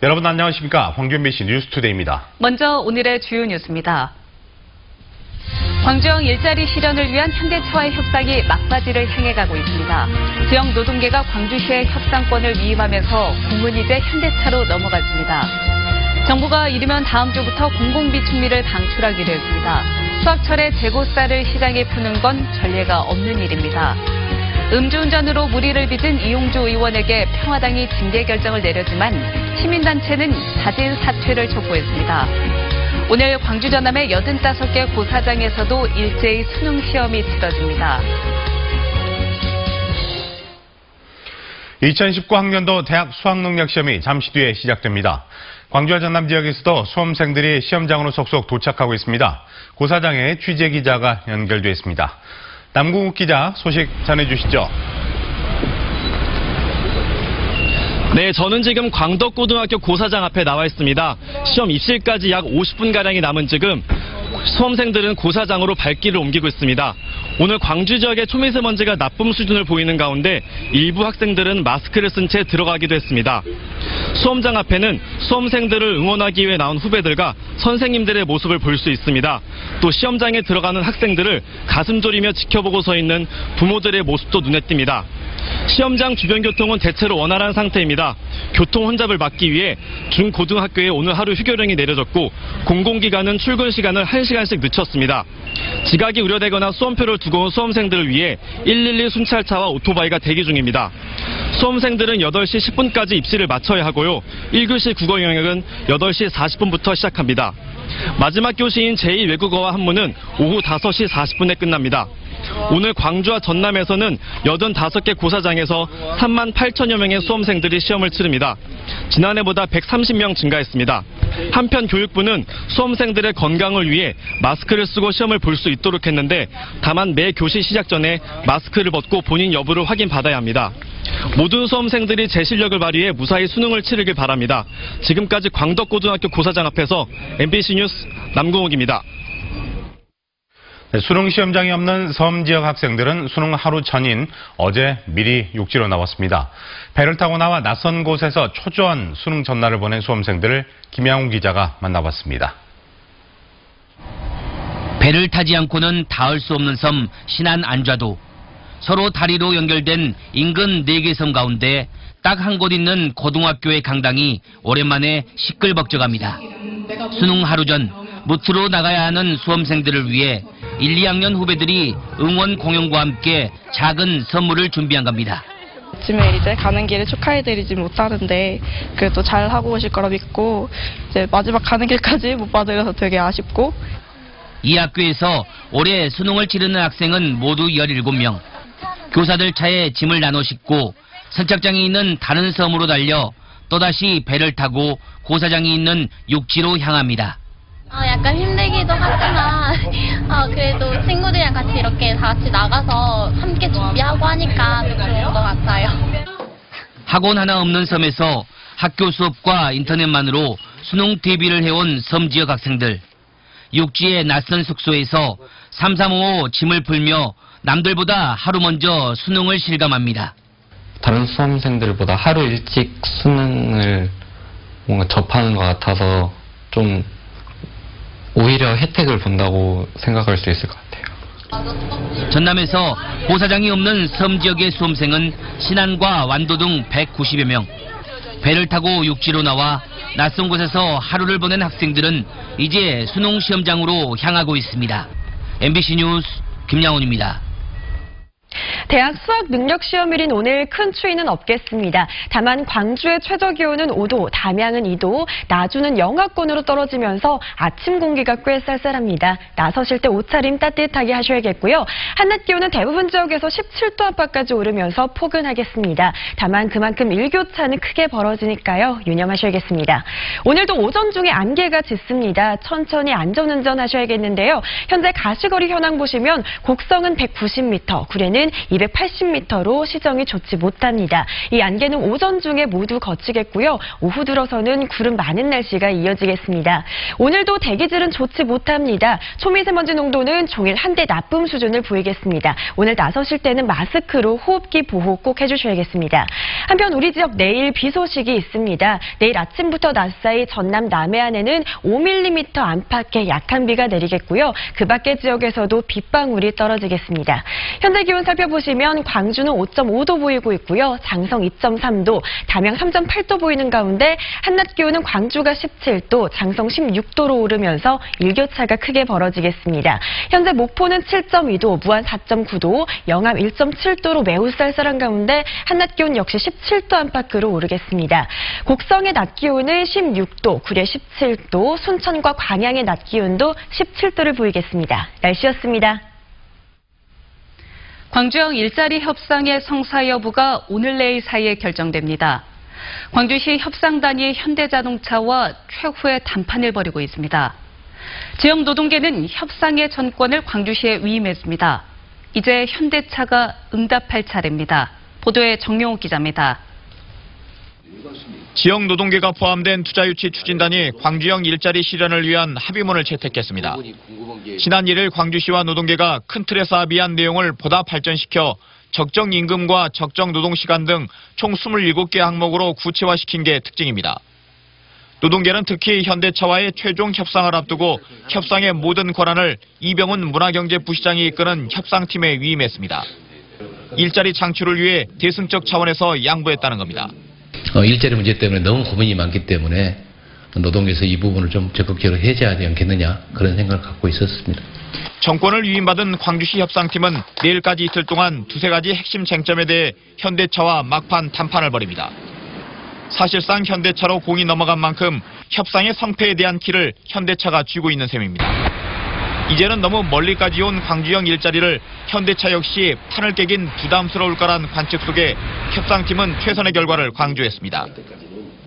여러분 안녕하십니까? 광주 MBC 뉴스투데이입니다. 먼저 오늘의 주요 뉴스입니다. 광주형 일자리 실현을 위한 현대차와의 협상이 막바지를 향해 가고 있습니다. 지역 노동계가 광주시의 협상권을 위임하면서 공은 이제 현대차로 넘어갔습니다. 정부가 이르면 다음 주부터 공공비축미를 방출하기로 했습니다. 수확철에 재고쌀을 시장에 푸는 건 전례가 없는 일입니다. 음주운전으로 무리를 빚은 이용주 의원에게 평화당이 징계 결정을 내렸지만 시민단체는 자진 사퇴를 촉구했습니다. 오늘 광주 전남의 85개 고사장에서도 일제히 수능 시험이 치러집니다. 2019 학년도 대학 수학능력시험이 잠시 뒤에 시작됩니다. 광주와 전남 지역에서도 수험생들이 시험장으로 속속 도착하고 있습니다. 고사장에 취재기자가 연결돼 있습니다. 남궁욱 기자 소식 전해주시죠. 네, 저는 지금 광덕고등학교 고사장 앞에 나와 있습니다. 시험 입실까지 약 50분가량이 남은 지금 수험생들은 고사장으로 발길을 옮기고 있습니다. 오늘 광주 지역의 초미세먼지가 나쁨 수준을 보이는 가운데 일부 학생들은 마스크를 쓴 채 들어가기도 했습니다. 수험장 앞에는 수험생들을 응원하기 위해 나온 후배들과 선생님들의 모습을 볼 수 있습니다. 또 시험장에 들어가는 학생들을 가슴 졸이며 지켜보고 서 있는 부모들의 모습도 눈에 띕니다. 시험장 주변 교통은 대체로 원활한 상태입니다. 교통 혼잡을 막기 위해 중고등학교에 오늘 하루 휴교령이 내려졌고 공공기관은 출근 시간을 1시간씩 늦췄습니다. 지각이 우려되거나 수험표를 두고 온 수험생들을 위해 112 순찰차와 오토바이가 대기 중입니다. 수험생들은 8시 10분까지 입시를 마쳐야 하고요. 1교시 국어 영역은 8시 40분부터 시작합니다. 마지막 교시인 제2외국어와 한문은 오후 5시 40분에 끝납니다. 오늘 광주와 전남에서는 85개 고사장에서 3만 8천여 명의 수험생들이 시험을 치릅니다. 지난해보다 130명 증가했습니다. 한편 교육부는 수험생들의 건강을 위해 마스크를 쓰고 시험을 볼 수 있도록 했는데 다만 매 교시 시작 전에 마스크를 벗고 본인 여부를 확인받아야 합니다. 모든 수험생들이 제 실력을 발휘해 무사히 수능을 치르길 바랍니다. 지금까지 광덕고등학교 고사장 앞에서 MBC 뉴스 남궁욱입니다. 수능 시험장이 없는 섬 지역 학생들은 수능 하루 전인 어제 미리 육지로 나왔습니다. 배를 타고 나와 낯선 곳에서 초조한 수능 전날을 보낸 수험생들을 김양훈 기자가 만나봤습니다. 배를 타지 않고는 닿을 수 없는 섬 신안 안좌도. 서로 다리로 연결된 인근 4개 섬 가운데 딱 한 곳 있는 고등학교의 강당이 오랜만에 시끌벅적합니다. 수능 하루 전 무트로 나가야 하는 수험생들을 위해 1, 2학년 후배들이 응원 공연과 함께 작은 선물을 준비한 겁니다. 아침에 이제 가는 길에 축하해드리지 못하는데 그래도 잘 하고 오실 거라 믿고 이제 마지막 가는 길까지 못 봐드려서 되게 아쉽고. 이 학교에서 올해 수능을 치르는 학생은 모두 17명. 교사들 차에 짐을 나눠 싣고 선착장이 있는 다른 섬으로 달려 또다시 배를 타고 고사장이 있는 육지로 향합니다. 약간 힘들기도 하지만 그래도 친구들이랑 같이 이렇게 다 같이 나가서 함께 준비하고 하니까 좋은 것 같아요. 학원 하나 없는 섬에서 학교 수업과 인터넷만으로 수능 대비를 해온 섬 지역 학생들. 육지의 낯선 숙소에서 삼삼오오 짐을 풀며 남들보다 하루 먼저 수능을 실감합니다. 다른 수험생들보다 하루 일찍 수능을 뭔가 접하는 것 같아서 좀 오히려 혜택을 본다고 생각할 수 있을 것 같아요. 전남에서 고사장이 없는 섬 지역의 수험생은 신안과 완도 등 190여 명. 배를 타고 육지로 나와 낯선 곳에서 하루를 보낸 학생들은 이제 수능 시험장으로 향하고 있습니다. MBC 뉴스 김양훈입니다. 대학 수학 능력 시험일인 오늘 큰 추위는 없겠습니다. 다만 광주의 최저 기온은 5도, 담양은 2도, 나주는 영하권으로 떨어지면서 아침 공기가 꽤 쌀쌀합니다. 나서실 때 옷차림 따뜻하게 하셔야겠고요. 한낮 기온은 대부분 지역에서 17도 안팎까지 오르면서 포근하겠습니다. 다만 그만큼 일교차는 크게 벌어지니까요. 유념하셔야겠습니다. 오늘도 오전 중에 안개가 짙습니다. 천천히 안전운전 하셔야겠는데요. 현재 가시거리 현황 보시면 곡성은 190m, 구례는 280m로 시정이 좋지 못합니다. 이 안개는 오전 중에 모두 거치겠고요. 오후 들어서는 구름 많은 날씨가 이어지겠습니다. 오늘도 대기질은 좋지 못합니다. 초미세먼지 농도는 종일 한대 나쁨 수준을 보이겠습니다. 오늘 나서실 때는 마스크로 호흡기 보호 꼭 해주셔야겠습니다. 한편 우리 지역 내일 비 소식이 있습니다. 내일 아침부터 낮 사이 전남 남해안에는 5mm 안팎의 약한 비가 내리겠고요. 그 밖의 지역에서도 빗방울이 떨어지겠습니다. 현재 기온 살펴보시면 광주는 5.5도 보이고 있고요. 장성 2.3도, 담양 3.8도 보이는 가운데 한낮 기온은 광주가 17도, 장성 16도로 오르면서 일교차가 크게 벌어지겠습니다. 현재 목포는 7.2도, 무안 4.9도, 영암 1.7도로 매우 쌀쌀한 가운데 한낮 기온 역시 17도 안팎으로 오르겠습니다. 곡성의 낮 기온은 16도, 구례 17도, 순천과 광양의 낮 기온도 17도를 보이겠습니다. 날씨였습니다. 광주형 일자리 협상의 성사 여부가 오늘 내일 사이에 결정됩니다. 광주시 협상단이 현대자동차와 최후의 담판을 벌이고 있습니다. 지역 노동계는 협상의 전권을 광주시에 위임했습니다. 이제 현대차가 응답할 차례입니다. 보도에 정용욱 기자입니다. 지역 노동계가 포함된 투자유치 추진단이 광주형 일자리 실현을 위한 합의문을 채택했습니다. 지난 1일 광주시와 노동계가 큰 틀에서 합의한 내용을 보다 발전시켜 적정 임금과 적정 노동시간 등 총 27개 항목으로 구체화시킨 게 특징입니다. 노동계는 특히 현대차와의 최종 협상을 앞두고 협상의 모든 권한을 이병훈 문화경제부시장이 이끄는 협상팀에 위임했습니다. 일자리 창출을 위해 대승적 차원에서 양보했다는 겁니다. 일자리 문제 때문에 너무 고민이 많기 때문에 노동계에서 이 부분을 좀 적극적으로 해제해야 되지 않겠느냐, 그런 생각을 갖고 있었습니다. 정권을 위임받은 광주시 협상팀은 내일까지 이틀 동안 두세 가지 핵심 쟁점에 대해 현대차와 막판 담판을 벌입니다. 사실상 현대차로 공이 넘어간 만큼 협상의 성패에 대한 키를 현대차가 쥐고 있는 셈입니다. 이제는 너무 멀리까지 온 광주형 일자리를 현대차 역시 판을 깨긴 부담스러울 거란 관측 속에 협상팀은 최선의 결과를 강조했습니다.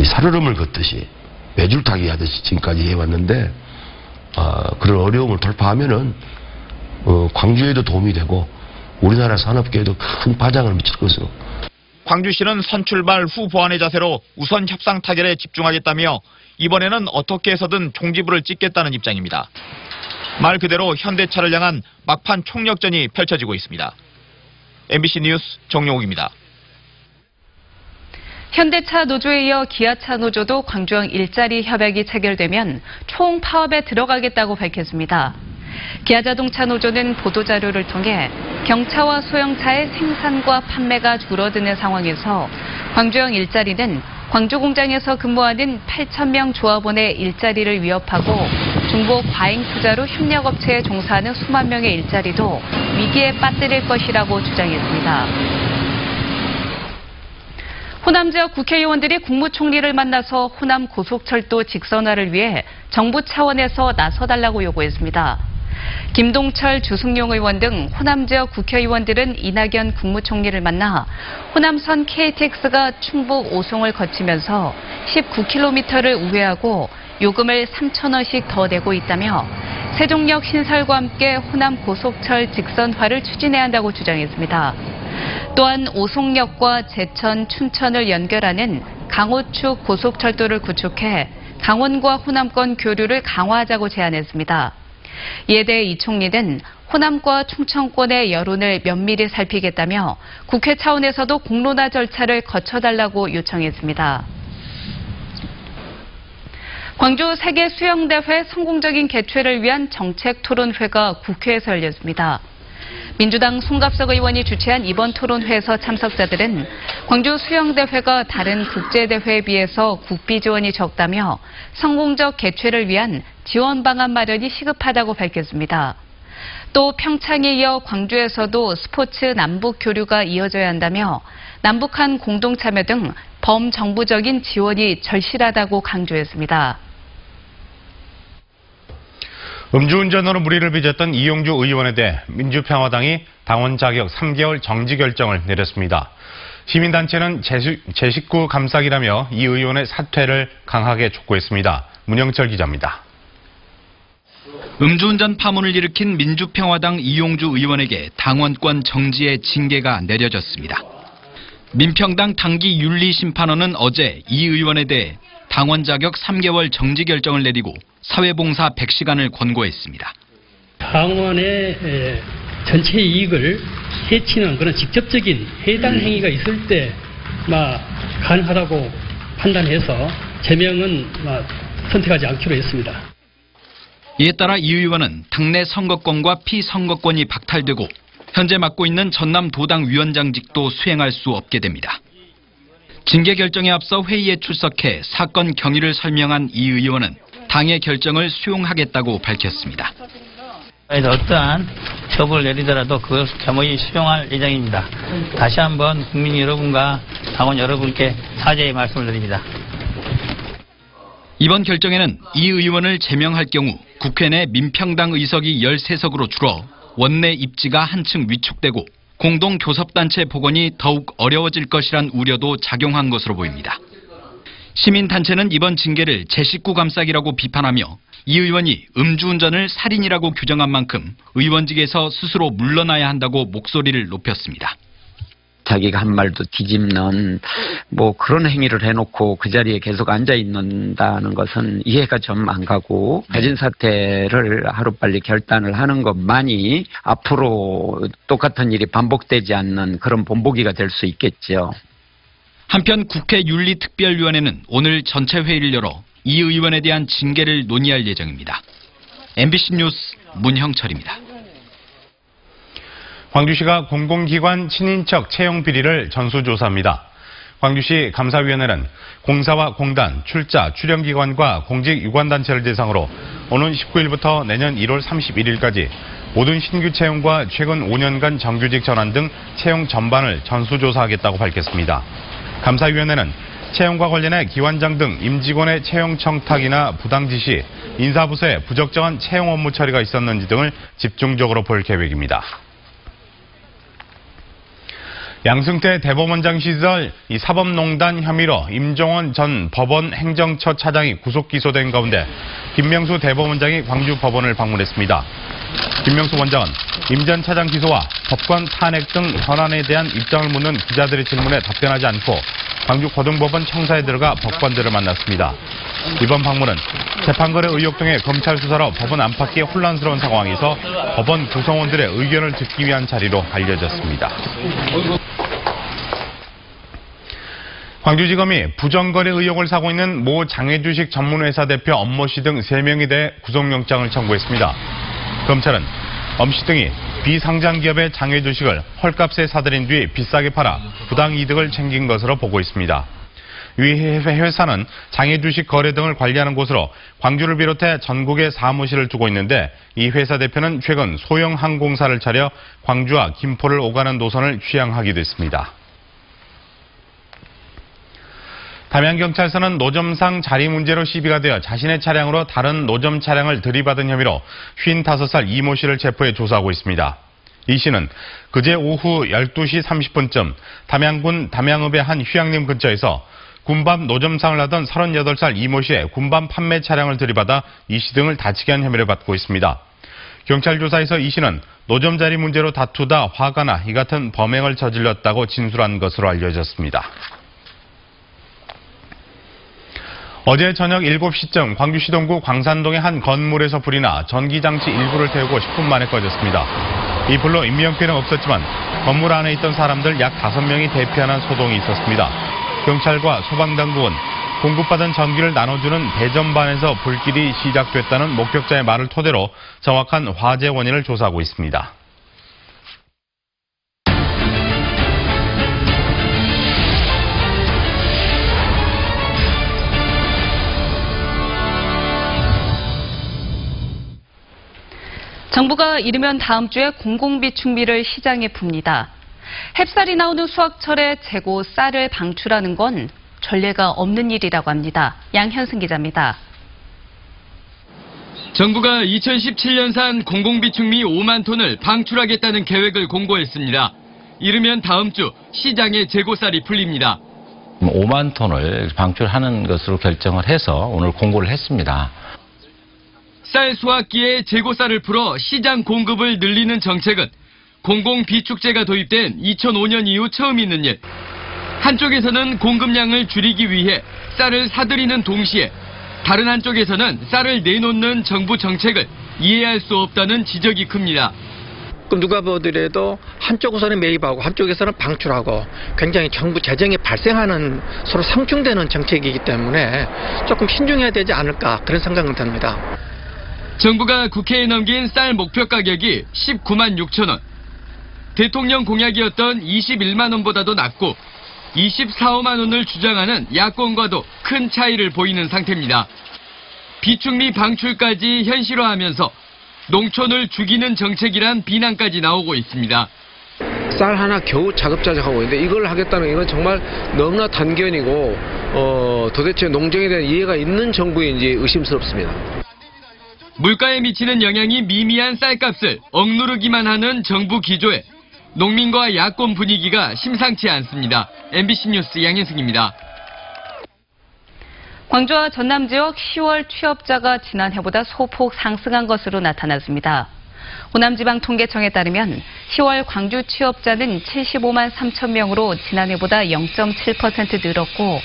살얼음을 걷듯이 매줄타기 하듯이 지금까지 해왔는데 그런 어려움을 돌파하면은 광주에도 도움이 되고 우리나라 산업계에도 큰 파장을 미칠 것으로. 광주시는 선출발 후 보완의 자세로 우선 협상 타결에 집중하겠다며 이번에는 어떻게 해서든 종지부를 찍겠다는 입장입니다. 말 그대로 현대차를 향한 막판 총력전이 펼쳐지고 있습니다. MBC 뉴스 정용욱입니다. 현대차 노조에 이어 기아차 노조도 광주형 일자리 협약이 체결되면 총파업에 들어가겠다고 밝혔습니다. 기아자동차 노조는 보도자료를 통해 경차와 소형차의 생산과 판매가 줄어드는 상황에서 광주형 일자리는 광주 공장에서 근무하는 8,000명 조합원의 일자리를 위협하고 중복 과잉 투자로 협력업체에 종사하는 수만 명의 일자리도 위기에 빠뜨릴 것이라고 주장했습니다. 호남 지역 국회의원들이 국무총리를 만나서 호남 고속철도 직선화를 위해 정부 차원에서 나서달라고 요구했습니다. 김동철, 주승용 의원 등 호남 지역 국회의원들은 이낙연 국무총리를 만나 호남선 KTX가 충북 오송을 거치면서 19km를 우회하고 요금을 3,000원씩 더 내고 있다며 세종역 신설과 함께 호남 고속철 직선화를 추진해야 한다고 주장했습니다. 또한 오송역과 제천, 춘천을 연결하는 강호축 고속철도를 구축해 강원과 호남권 교류를 강화하자고 제안했습니다. 이에 대해 이 총리는 호남과 충청권의 여론을 면밀히 살피겠다며 국회 차원에서도 공론화 절차를 거쳐달라고 요청했습니다. 광주 세계수영대회 성공적인 개최를 위한 정책토론회가 국회에서 열렸습니다. 민주당 송갑석 의원이 주최한 이번 토론회에서 참석자들은 광주 수영대회가 다른 국제대회에 비해서 국비 지원이 적다며 성공적 개최를 위한 지원 방안 마련이 시급하다고 밝혔습니다. 또 평창에 이어 광주에서도 스포츠 남북 교류가 이어져야 한다며 남북한 공동참여 등 범정부적인 지원이 절실하다고 강조했습니다. 음주운전으로 무리를 빚었던 이용주 의원에 대해 민주평화당이 당원 자격 3개월 정지 결정을 내렸습니다. 시민단체는 제 식구 감싸기라며 이 의원의 사퇴를 강하게 촉구했습니다. 문영철 기자입니다. 음주운전 파문을 일으킨 민주평화당 이용주 의원에게 당원권 정지의 징계가 내려졌습니다. 민평당 당기 윤리심판원은 어제 이 의원에 대해 당원 자격 3개월 정지 결정을 내리고 사회봉사 100시간을 권고했습니다. 당원의 전체 이익을 해치는 그런 직접적인 해당 행위가 있을 때 가능하다고 판단해서 제명은 선택하지 않기로 했습니다. 이에 따라 이 의원은 당내 선거권과 피선거권이 박탈되고 현재 맡고 있는 전남도당 위원장직도 수행할 수 없게 됩니다. 징계 결정에 앞서 회의에 출석해 사건 경위를 설명한 이 의원은 당의 결정을 수용하겠다고 밝혔습니다. 어떠한 처벌을 내리더라도 그걸 겸허히 수용할 예정입니다. 다시 한번 국민 여러분과 당원 여러분께 사죄의 말씀을 드립니다. 이번 결정에는 이 의원을 제명할 경우 국회 내 민평당 의석이 13석으로 줄어 원내 입지가 한층 위축되고 공동교섭단체 복원이 더욱 어려워질 것이란 우려도 작용한 것으로 보입니다. 시민단체는 이번 징계를 제 식구 감싸기라고 비판하며 이 의원이 음주운전을 살인이라고 규정한 만큼 의원직에서 스스로 물러나야 한다고 목소리를 높였습니다. 자기가 한 말도 뒤집는 그런 행위를 해놓고 그 자리에 계속 앉아 있는다는 것은 이해가 좀 안 가고 가진 사태를 하루빨리 결단을 하는 것만이 앞으로 똑같은 일이 반복되지 않는 그런 본보기가 될 수 있겠죠. 한편 국회 윤리특별위원회는 오늘 전체 회의를 열어 이 의원에 대한 징계를 논의할 예정입니다. MBC 뉴스 문형철입니다. 광주시가 공공기관 친인척 채용 비리를 전수조사합니다. 광주시 감사위원회는 공사와 공단, 출자, 출연기관과 공직유관단체를 대상으로 오는 19일부터 내년 1월 31일까지 모든 신규 채용과 최근 5년간 정규직 전환 등 채용 전반을 전수조사하겠다고 밝혔습니다. 감사위원회는 채용과 관련해 기관장 등 임직원의 채용 청탁이나 부당 지시, 인사부서에 부적정한 채용 업무 처리가 있었는지 등을 집중적으로 볼 계획입니다. 양승태 대법원장 시절 이 사법농단 혐의로 임종원 전 법원 행정처 차장이 구속 기소된 가운데 김명수 대법원장이 광주 법원을 방문했습니다. 김명수 원장은 임 전 차장 기소와 법관 탄핵 등 현안에 대한 입장을 묻는 기자들의 질문에 답변하지 않고 광주 고등법원 청사에 들어가 법관들을 만났습니다. 이번 방문은 재판거래 의혹 등의 검찰 수사로 법원 안팎이 혼란스러운 상황에서 법원 구성원들의 의견을 듣기 위한 자리로 알려졌습니다. 광주지검이 부정거래 의혹을 사고 있는 모 장외주식 전문회사 대표 엄모 씨 등 3명에 대해 구속영장을 청구했습니다. 검찰은 엄 씨 등이 비상장기업의 장외주식을 헐값에 사들인 뒤 비싸게 팔아 부당이득을 챙긴 것으로 보고 있습니다. 이 회사는 장외주식 거래 등을 관리하는 곳으로 광주를 비롯해 전국에 사무실을 두고 있는데 이 회사 대표는 최근 소형 항공사를 차려 광주와 김포를 오가는 노선을 취향하기도 했습니다. 담양경찰서는 노점상 자리 문제로 시비가 되어 자신의 차량으로 다른 노점 차량을 들이받은 혐의로 55살 이모 씨를 체포해 조사하고 있습니다. 이 씨는 그제 오후 12시 30분쯤 담양군 담양읍의 한 휴양림 근처에서 군밤 노점상을 하던 38살 이모 씨의 군밤 판매 차량을 들이받아 이 씨 등을 다치게 한 혐의를 받고 있습니다. 경찰 조사에서 이 씨는 노점 자리 문제로 다투다 화가 나 이 같은 범행을 저질렀다고 진술한 것으로 알려졌습니다. 어제 저녁 7시쯤 광주시 동구 광산동의 한 건물에서 불이 나 전기장치 일부를 태우고 10분 만에 꺼졌습니다. 이 불로 인명피해는 없었지만 건물 안에 있던 사람들 약 5명이 대피하는 소동이 있었습니다. 경찰과 소방당국은 공급받은 전기를 나눠주는 배전반에서 불길이 시작됐다는 목격자의 말을 토대로 정확한 화재 원인을 조사하고 있습니다. 정부가 이르면 다음 주에 공공비축비를 시장에 풉니다. 햅쌀이 나오는 수확철에 재고 쌀을 방출하는 건 전례가 없는 일이라고 합니다. 양현승 기자입니다. 정부가 2017년산 공공비축미 5만 톤을 방출하겠다는 계획을 공고했습니다. 이르면 다음 주 시장에 재고쌀이 풀립니다. 5만 톤을 방출하는 것으로 결정을 해서 오늘 공고를 했습니다. 쌀 수확기에 재고쌀을 풀어 시장 공급을 늘리는 정책은 공공비축제가 도입된 2005년 이후 처음 있는 일. 한쪽에서는 공급량을 줄이기 위해 쌀을 사들이는 동시에 다른 한쪽에서는 쌀을 내놓는 정부 정책을 이해할 수 없다는 지적이 큽니다. 그럼 누가 보더라도 한쪽에서는 매입하고 한쪽에서는 방출하고 굉장히 정부 재정에 발생하는 서로 상충되는 정책이기 때문에 조금 신중해야 되지 않을까 그런 생각은 듭니다. 정부가 국회에 넘긴 쌀 목표 가격이 19만 6천 원. 대통령 공약이었던 21만 원보다도 낮고 24~5만 원을 주장하는 야권과도 큰 차이를 보이는 상태입니다. 비축미 방출까지 현실화하면서 농촌을 죽이는 정책이란 비난까지 나오고 있습니다. 쌀 하나 겨우 자급자족하고 있는데 이걸 하겠다는 건 정말 너무나 단견이고 도대체 농정에 대한 이해가 있는 정부인지 의심스럽습니다. 물가에 미치는 영향이 미미한 쌀값을 억누르기만 하는 정부 기조에 농민과 야권 분위기가 심상치 않습니다. MBC 뉴스 양현승입니다. 광주와 전남 지역 10월 취업자가 지난해보다 소폭 상승한 것으로 나타났습니다. 호남지방통계청에 따르면 10월 광주 취업자는 75만 3천 명으로 지난해보다 0.7% 늘었고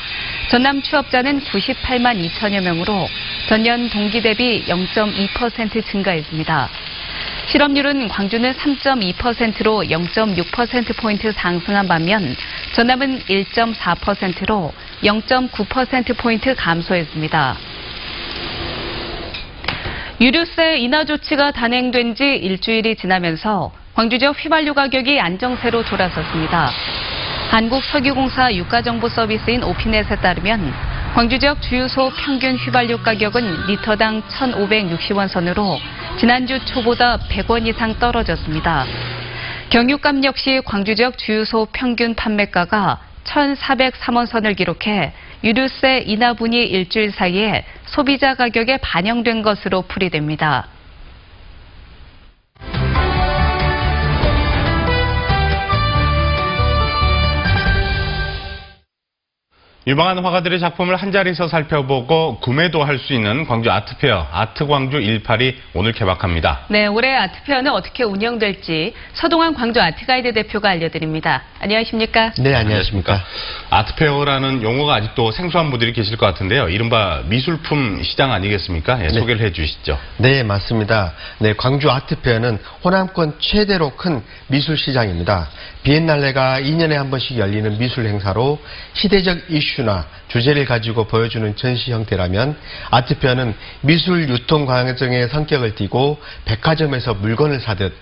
전남 취업자는 98만 2천여 명으로 전년 동기 대비 0.2% 증가했습니다. 실업률은 광주는 3.2%로 0.6%포인트 상승한 반면 전남은 1.4%로 0.9%포인트 감소했습니다. 유류세 인하 조치가 단행된 지 일주일이 지나면서 광주 지역 휘발유 가격이 안정세로 돌아섰습니다. 한국석유공사 유가정보서비스인 오피넷에 따르면 광주 지역 주유소 평균 휘발유 가격은 리터당 1,560원 선으로 지난주 초보다 100원 이상 떨어졌습니다. 경유값 역시 광주 지역 주유소 평균 판매가가 1,403원 선을 기록해 유류세 인하분이 일주일 사이에 소비자 가격에 반영된 것으로 풀이됩니다. 유망한 화가들의 작품을 한자리에서 살펴보고 구매도 할 수 있는 광주 아트페어 아트광주 18이 오늘 개막합니다. 네, 올해 아트페어는 어떻게 운영될지 서동환 광주 아트가이드 대표가 알려드립니다. 안녕하십니까? 네, 안녕하십니까? 아트페어라는 용어가 아직도 생소한 분들이 계실 것 같은데요. 이른바 미술품 시장 아니겠습니까? 예, 소개를 해주시죠. 네, 맞습니다. 네, 광주 아트페어는 호남권 최대로 큰 미술 시장입니다. 비엔날레가 2년에 한 번씩 열리는 미술 행사로 시대적 이슈나 주제를 가지고 보여주는 전시 형태라면 아트페어는 미술 유통 과정의 성격을 띠고 백화점에서 물건을 사듯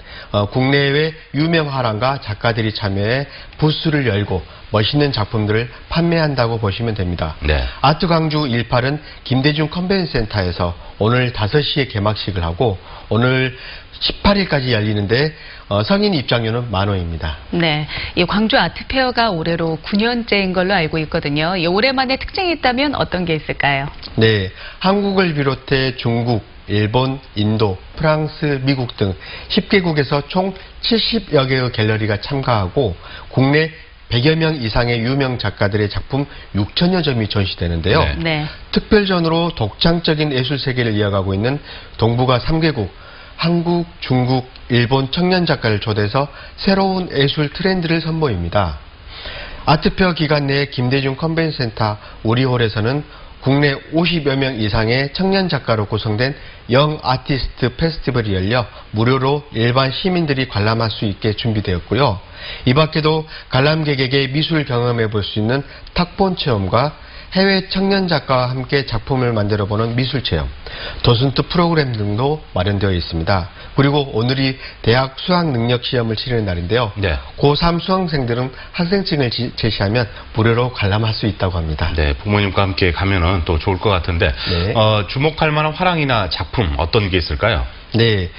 국내외 유명 화廊가 작가들이 참여해 부스를 열고 멋있는 작품들을 판매한다고 보시면 됩니다. 네. 아트광주 18은 김대중 컨벤션센터에서 오늘 5시에 개막식을 하고 오늘 18일까지 열리는데 성인 입장료는 만 원입니다. 네, 이 광주 아트페어가 올해로 9년째인 걸로 알고 있거든요. 이 올해만의 특징이 있다면 어떤 게 있을까요? 네, 한국을 비롯해 중국, 일본, 인도, 프랑스, 미국 등 10개국에서 총 70여 개의 갤러리가 참가하고 국내 100여 명 이상의 유명 작가들의 작품 6천여 점이 전시되는데요. 네. 특별전으로 독창적인 예술 세계를 이어가고 있는 동북아 3개국 한국, 중국, 일본 청년 작가를 초대해서 새로운 예술 트렌드를 선보입니다. 아트페어 기간 내에 김대중 컨벤션센터 우리홀에서는 국내 50여 명 이상의 청년 작가로 구성된 영 아티스트 페스티벌이 열려 무료로 일반 시민들이 관람할 수 있게 준비되었고요. 이 밖에도 관람객에게 미술 경험해 볼 수 있는 탁본 체험과 해외 청년 작가와 함께 작품을 만들어보는 미술체험, 도슨트 프로그램 등도 마련되어 있습니다. 그리고 오늘이 대학 수학능력시험을 치르는 날인데요. 네. 고3 수험생들은 학생증을 제시하면 무료로 관람할 수 있다고 합니다. 네, 부모님과 함께 가면은 또 좋을 것 같은데 네. 주목할 만한 화랑이나 작품 어떤 게 있을까요? 네,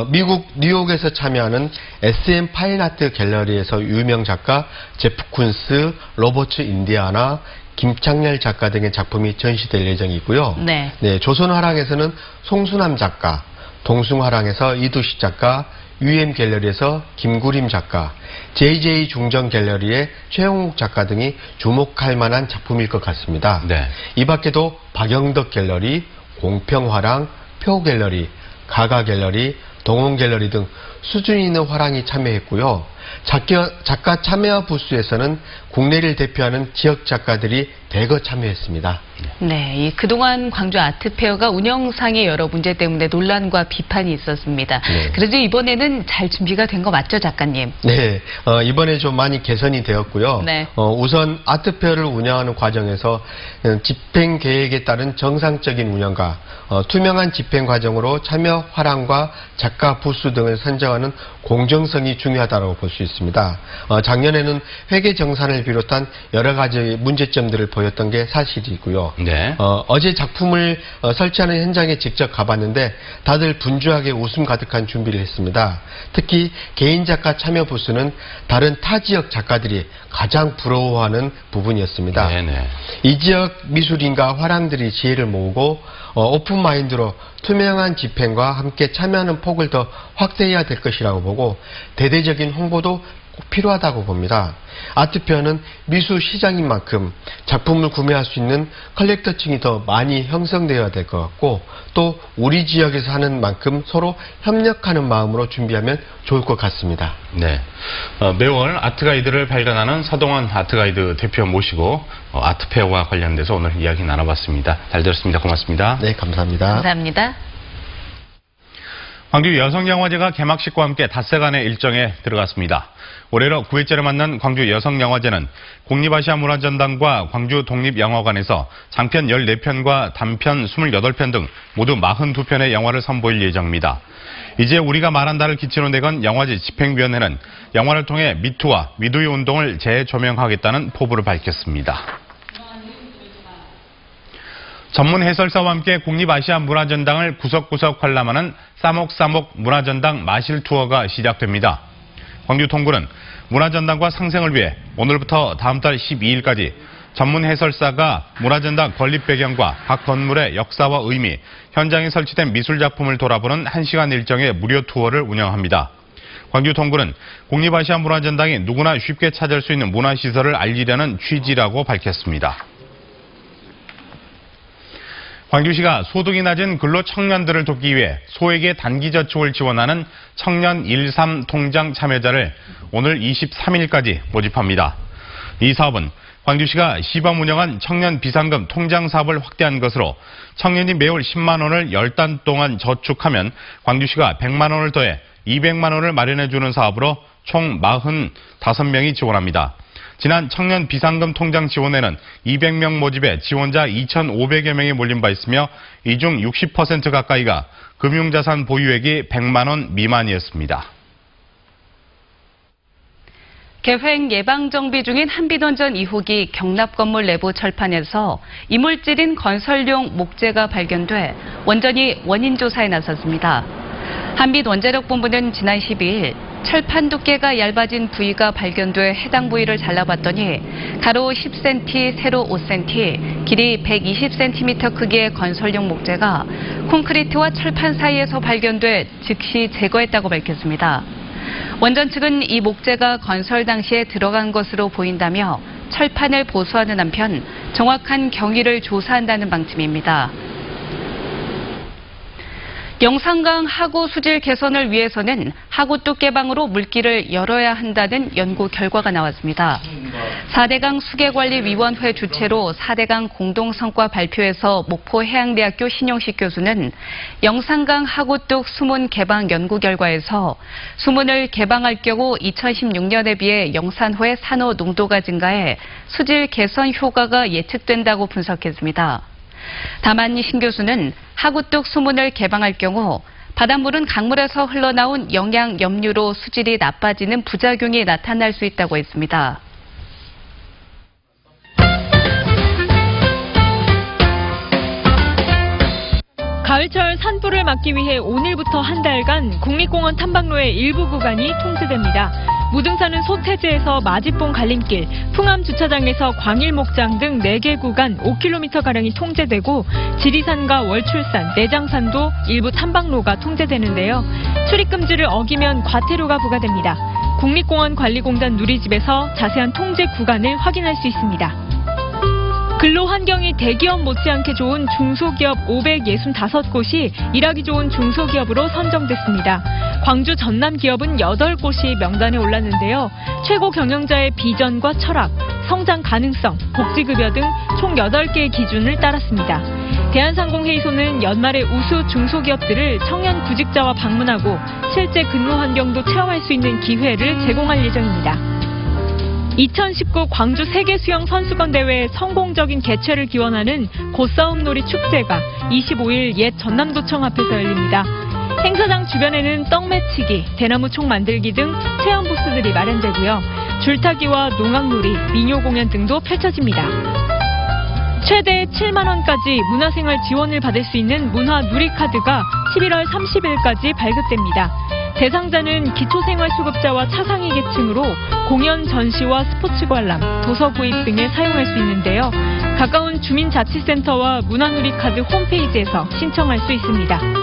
미국 뉴욕에서 참여하는 SM 파인아트 갤러리에서 유명 작가 제프 쿤스, 로버트 인디아나, 김창렬 작가 등의 작품이 전시될 예정이고요. 네. 네, 조선화랑에서는 송수남 작가, 동숭화랑에서 이두식 작가, UM 갤러리에서 김구림 작가, JJ 중정 갤러리의 최영욱 작가 등이 주목할 만한 작품일 것 같습니다. 네. 이 밖에도 박영덕 갤러리, 공평화랑, 표 갤러리, 가가 갤러리, 동원 갤러리 등 수준 있는 화랑이 참여했고요. 작가 참여 부스에서는 국내를 대표하는 지역 작가들이 대거 참여했습니다. 네, 이 그동안 광주 아트페어가 운영상의 여러 문제 때문에 논란과 비판이 있었습니다. 네. 그래도 이번에는 잘 준비가 된 거 맞죠, 작가님? 네, 이번에 좀 많이 개선이 되었고요. 네. 우선 아트페어를 운영하는 과정에서 집행 계획에 따른 정상적인 운영과 투명한 집행 과정으로 참여 화랑과 작가 부스 등을 선정하는 공정성이 중요하다고 볼 수 있습니다. 작년에는 회계 정산을 비롯한 여러 가지 문제점들을 보였던 게 사실이고요. 네. 어제 작품을 설치하는 현장에 직접 가봤는데 다들 분주하게 웃음 가득한 준비를 했습니다. 특히 개인 작가 참여 부스는 다른 타 지역 작가들이 가장 부러워하는 부분이었습니다. 네네. 이 지역 미술인과 화랑들이 지혜를 모으고 오픈마인드로 투명한 집행과 함께 참여하는 폭을 더 확대해야 될 것이라고 보고 대대적인 홍보도 꼭 필요하다고 봅니다. 아트페어는 미술 시장인 만큼 작품을 구매할 수 있는 컬렉터층이 더 많이 형성되어야 될 것 같고 또 우리 지역에서 하는 만큼 서로 협력하는 마음으로 준비하면 좋을 것 같습니다. 네. 매월 아트가이드를 발간하는 서동원 아트가이드 대표 모시고 아트페어와 관련돼서 오늘 이야기 나눠봤습니다. 잘 들었습니다. 고맙습니다. 네, 감사합니다. 감사합니다. 광주 여성영화제가 개막식과 함께 닷새간의 일정에 들어갔습니다. 올해로 9회째를 맞는 광주 여성영화제는 국립아시아문화전당과 광주 독립영화관에서 장편 14편과 단편 28편 등 모두 42편의 영화를 선보일 예정입니다. 이제 우리가 말한다를 기치로 내건 영화제 집행위원회는 영화를 통해 미투와 미두이 운동을 재조명하겠다는 포부를 밝혔습니다. 전문 해설사와 함께 국립아시아문화전당을 구석구석 관람하는 싸목싸목 문화전당 마실 투어가 시작됩니다. 광주 동구는 문화전당과 상생을 위해 오늘부터 다음 달 12일까지 전문 해설사가 문화전당 건립 배경과 각 건물의 역사와 의미, 현장에 설치된 미술작품을 돌아보는 1시간 일정의 무료 투어를 운영합니다. 광주 동구는 국립아시아문화전당이 누구나 쉽게 찾을 수 있는 문화시설을 알리려는 취지라고 밝혔습니다. 광주시가 소득이 낮은 근로 청년들을 돕기 위해 소액의 단기저축을 지원하는 청년 13 통장 참여자를 오늘 23일까지 모집합니다. 이 사업은 광주시가 시범 운영한 청년 비상금 통장 사업을 확대한 것으로 청년이 매월 10만 원을 10달 동안 저축하면 광주시가 100만 원을 더해 200만 원을 마련해주는 사업으로 총 45명이 지원합니다. 지난 청년 비상금 통장 지원에는 200명 모집에 지원자 2,500여 명이 몰린 바 있으며 이 중 60% 가까이가 금융자산 보유액이 100만 원 미만이었습니다. 계획 예방정비 중인 한빛원전 2호기 경납 건물 내부 철판에서 이물질인 건설용 목재가 발견돼 원전이 원인 조사에 나섰습니다. 한빛원자력본부는 지난 12일 철판 두께가 얇아진 부위가 발견돼 해당 부위를 잘라봤더니 가로 10cm, 세로 5cm, 길이 120cm 크기의 건설용 목재가 콘크리트와 철판 사이에서 발견돼 즉시 제거했다고 밝혔습니다. 원전 측은 이 목재가 건설 당시에 들어간 것으로 보인다며 철판을 보수하는 한편 정확한 경위를 조사한다는 방침입니다. 영산강 하구 수질 개선을 위해서는 하구뚝 개방으로 물길을 열어야 한다는 연구 결과가 나왔습니다. 4대강 수계관리위원회 주최로 4대강 공동성과 발표에서 목포해양대학교 신용식 교수는 영산강 하구뚝 수문 개방 연구 결과에서 수문을 개방할 경우 2016년에 비해 영산호의 산호 농도가 증가해 수질 개선 효과가 예측된다고 분석했습니다. 다만 신 교수는 하구뚝 수문을 개방할 경우 바닷물은 강물에서 흘러나온 영양 염류로 수질이 나빠지는 부작용이 나타날 수 있다고 했습니다. 가을철 산불을 막기 위해 오늘부터 한 달간 국립공원 탐방로의 일부 구간이 통제됩니다. 무등산은 소태지에서 마지봉 갈림길, 풍암 주차장에서 광일목장 등 4개 구간 5km가량이 통제되고 지리산과 월출산, 내장산도 일부 탐방로가 통제되는데요. 출입금지를 어기면 과태료가 부과됩니다. 국립공원관리공단 누리집에서 자세한 통제 구간을 확인할 수 있습니다. 근로 환경이 대기업 못지않게 좋은 중소기업 565곳이 일하기 좋은 중소기업으로 선정됐습니다. 광주 전남 기업은 8곳이 명단에 올랐는데요. 최고 경영자의 비전과 철학, 성장 가능성, 복지급여 등 총 8개의 기준을 따랐습니다. 대한상공회의소는 연말에 우수 중소기업들을 청년 구직자와 방문하고 실제 근무 환경도 체험할 수 있는 기회를 제공할 예정입니다. 2019 광주 세계수영 선수권 대회 성공적인 개최를 기원하는 고싸움놀이 축제가 25일 옛 전남도청 앞에서 열립니다. 행사장 주변에는 떡매치기, 대나무 총 만들기 등 체험 부스들이 마련되고요. 줄타기와 농악놀이, 민요 공연 등도 펼쳐집니다. 최대 7만 원까지 문화생활 지원을 받을 수 있는 문화누리카드가 11월 30일까지 발급됩니다. 대상자는 기초생활수급자와 차상위 계층으로 공연 전시와 스포츠 관람, 도서 구입 등에 사용할 수 있는데요. 가까운 주민자치센터와 문화누리카드 홈페이지에서 신청할 수 있습니다.